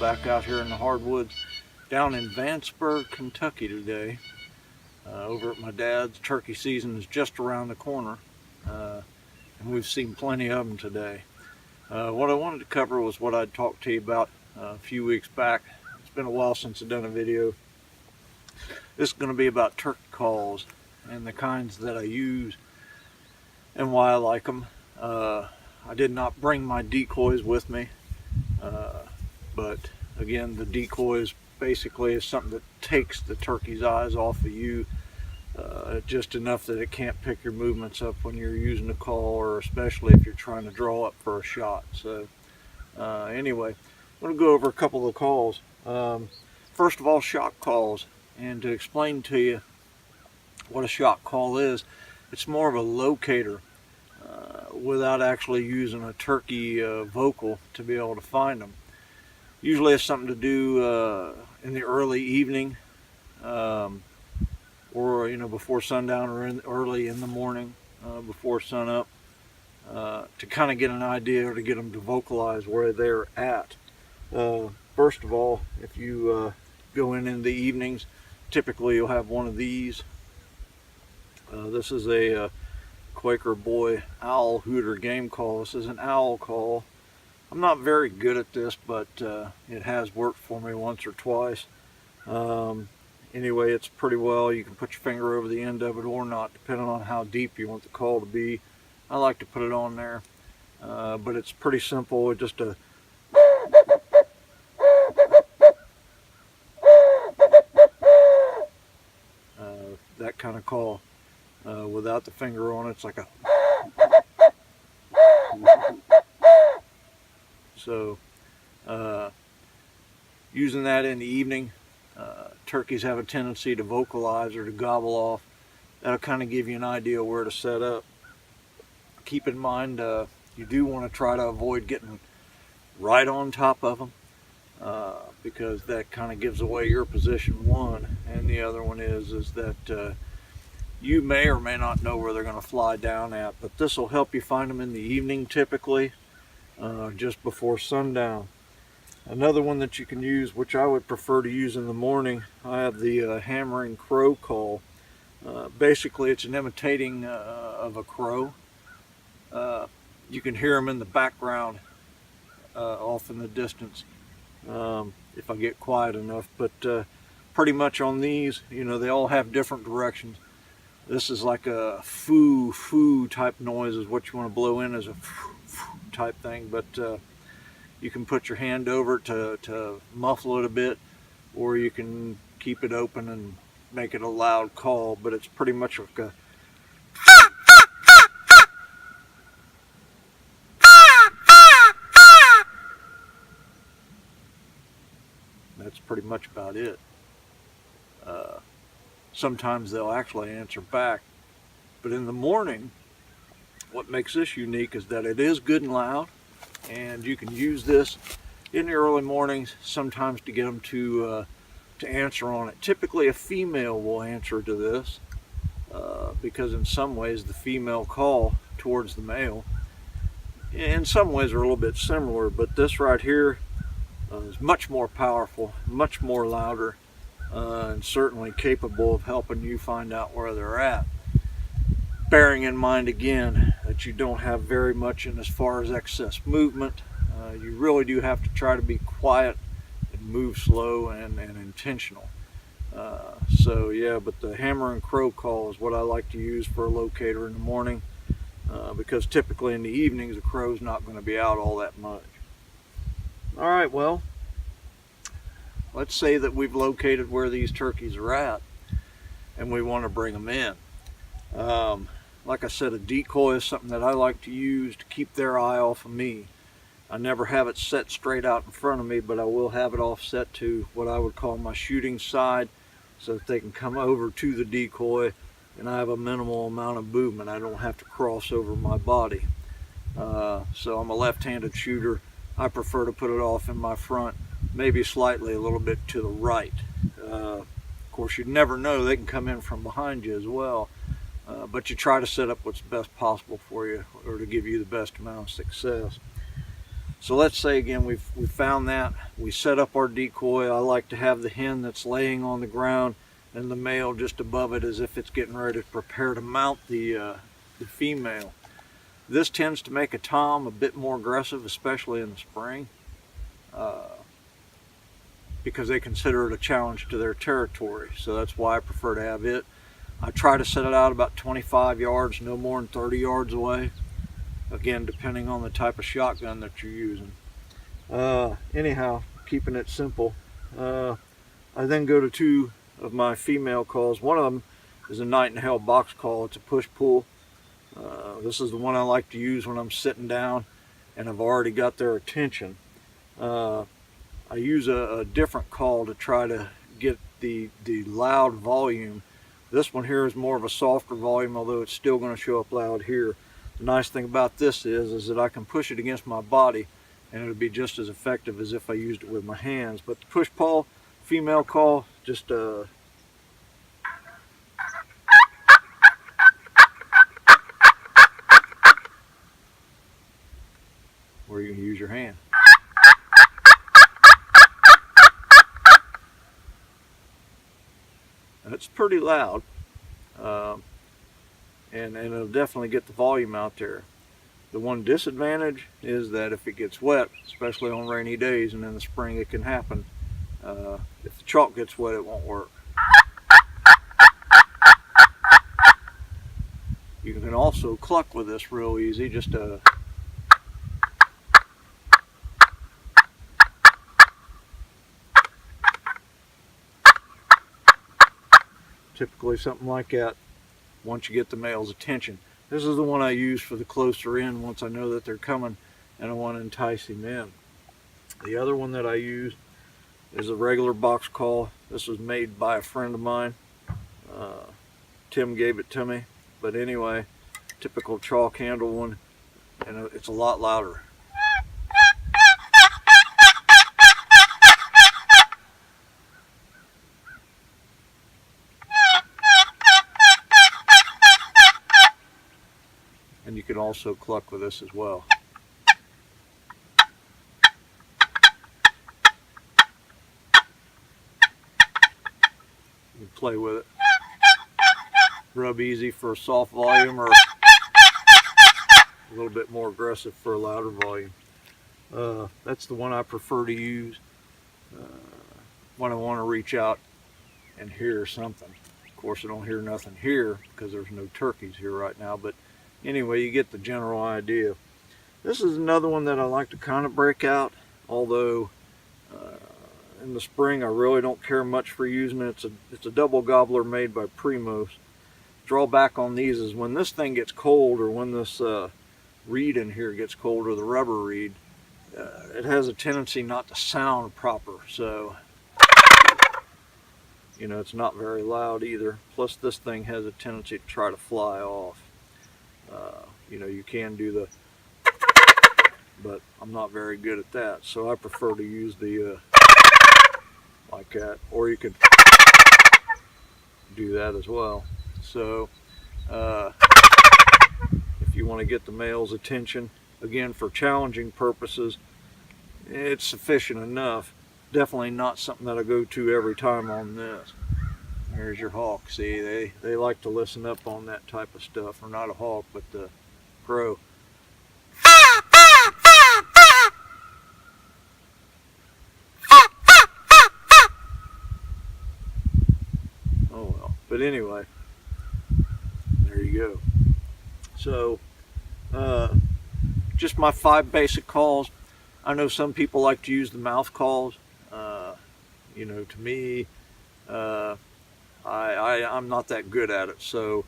back out here in the hardwoods down in Vanceburg, Kentucky today. Over at my dad's. Turkey season is just around the corner, and we've seen plenty of them today. What I wanted to cover was what I'd talked to you about a few weeks back. It's been a while since I've done a video. This is going to be about turkey calls and the kinds that I use and why I like them. I did not bring my decoys with me, but again, the decoys basically is something that takes the turkey's eyes off of you, just enough that it can't pick your movements up when you're using a call, or especially if you're trying to draw up for a shot. So anyway, I'm going to go over a couple of the calls. First of all, shock calls. And to explain to you what a shock call is, it's more of a locator without actually using a turkey vocal to be able to find them. Usually it's something to do in the early evening, or before sundown, or early in the morning before sunup, to kind of get an idea, or to get them to vocalize where they're at. First of all, if you go in the evenings, typically you'll have one of these. This is a Quaker Boy owl hooter game call. This is an owl call. I'm not very good at this, but it has worked for me once or twice. Anyway, it's pretty well. You can put your finger over the end of it or not, depending on how deep you want the call to be. I like to put it on there, but it's pretty simple. It's just a that kind of call. Without the finger on it, it's like a. So using that in the evening, turkeys have a tendency to vocalize or to gobble off. That'll kind of give you an idea where to set up. Keep in mind, you do want to try to avoid getting right on top of them, because that kind of gives away your position, one. And the other one is that you may or may not know where they're going to fly down at, but this will help you find them in the evening, typically just before sundown. Another one that you can use, which I would prefer to use in the morning, I have the hammering crow call. Basically, it's an imitating of a crow. You can hear them in the background, off in the distance, if I get quiet enough. But pretty much on these, they all have different directions. This is like a foo type noise, is what you want to blow in, as a foo type thing. But you can put your hand over it to muffle it a bit, or you can keep it open and make it a loud call. But it's pretty much like a that's pretty much about it. Sometimes they'll actually answer back. But in the morning, what makes this unique is that it is good and loud, and you can use this in the early mornings sometimes to get them to answer on it. Typically a female will answer to this, because in some ways the female call towards the male in some ways are a little bit similar, but this right here is much more powerful, much more louder, and certainly capable of helping you find out where they're at. Bearing in mind again that you don't have very much in as far as excess movement. You really do have to try to be quiet and move slow and intentional. So yeah, but the hammer and crow call is what I like to use for a locator in the morning, because typically in the evenings the crow's not going to be out all that much. All right, well, let's say that we've located where these turkeys are at and we want to bring them in. Like I said, a decoy is something that I like to use to keep their eye off of me. I never have it set straight out in front of me, but I will have it offset to what I would call my shooting side, so that they can come over to the decoy and I have a minimal amount of movement. I don't have to cross over my body. So I'm a left-handed shooter. I prefer to put it off in my front, maybe slightly a little bit to the right. Of course, you never know, they can come in from behind you as well. But you try to set up what's best possible for you, or to give you the best amount of success. So let's say again we found that, we set up our decoy. I like to have the hen that's laying on the ground and the male just above it as if it's getting ready to prepare to mount the female. This tends to make a tom a bit more aggressive, especially in the spring, because they consider it a challenge to their territory. So that's why I prefer to have it. I try to set it out about 25 yards, no more than 30 yards away. Again, depending on the type of shotgun that you're using. Anyhow, keeping it simple. I then go to two of my female calls. One of them is a night in hell box call. It's a push-pull. This is the one I like to use when I'm sitting down and I've already got their attention. I use a different call to try to get the loud volume. This one here is more of a softer volume, although it's still going to show up loud here. The nice thing about this is that I can push it against my body and it'll be just as effective as if I used it with my hands. But the push pull, female call, just where you can use your hand. It's pretty loud. And it'll definitely get the volume out there. The one disadvantage is that if it gets wet, especially on rainy days, and in the spring it can happen, if the chalk gets wet it won't work. You can also cluck with this real easy, just typically something like that once you get the male's attention. This is the one I use for the closer in once I know that they're coming and I want to entice him in. The other one that I use is a regular box call. This was made by a friend of mine. Tim gave it to me. But anyway, typical chalk handle one, and it's a lot louder. And you can also cluck with this as well. You can play with it. Rub easy for a soft volume, or a little bit more aggressive for a louder volume. That's the one I prefer to use when I want to reach out and hear something. Of course, I don't hear nothing here because there's no turkeys here right now, but anyway, you get the general idea. This is another one that I like to kind of break out, although in the spring I really don't care much for using it. It's a double gobbler made by Primos. Drawback on these is when this thing gets cold, or when this reed in here gets cold, or the rubber reed, it has a tendency not to sound proper. So, you know, it's not very loud either. Plus this thing has a tendency to try to fly off. You know, you can do the, but I'm not very good at that, so I prefer to use the like that, or you could do that as well. So if you want to get the male's attention, again, for challenging purposes, it's sufficient enough. Definitely not something that I go to every time on this. There's your hawk. See, they like to listen up on that type of stuff. Or not a hawk, but the crow. Oh well. But anyway, there you go. So, just my 5 basic calls. I know some people like to use the mouth calls. You know, to me, I'm not that good at it, so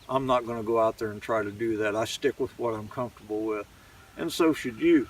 I'm not going to go out there and try to do that. I stick with what I'm comfortable with, and so should you.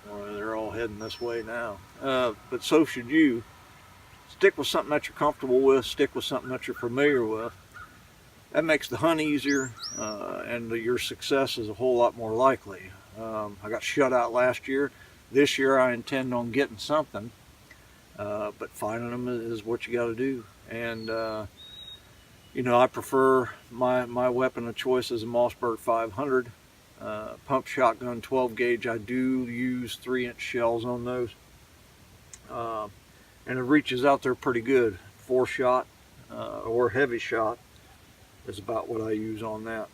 Well, they're all heading this way now, but so should you. Stick with something that you're comfortable with. Stick with something that you're familiar with. That makes the hunt easier, and your success is a whole lot more likely. I got shut out last year. This year I intend on getting something, but finding them is what you got to do. And you know, I prefer my weapon of choice is a Mossberg 500. pump shotgun 12 gauge. I do use 3-inch shells on those, and it reaches out there pretty good. 4-shot or heavy shot is about what I use on that.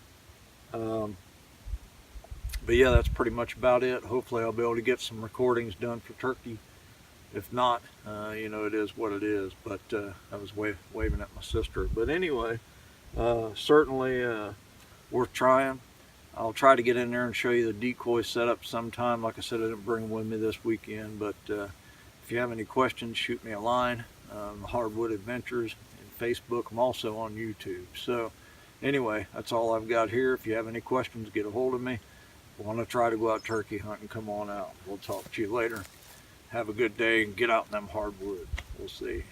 But yeah, that's pretty much about it. Hopefully I'll be able to get some recordings done for turkey. If not, you know, it is what it is. But I was waving at my sister. But anyway, certainly worth trying. I'll try to get in there and show you the decoy setup sometime. Like I said, I didn't bring them with me this weekend. But if you have any questions, shoot me a line. Hardwood Adventures and Facebook. I'm also on YouTube. So anyway, that's all I've got here. If you have any questions, get a hold of me. Want to try to go out turkey hunting, come on out. We'll talk to you later. Have a good day and get out in them hardwoods. We'll see.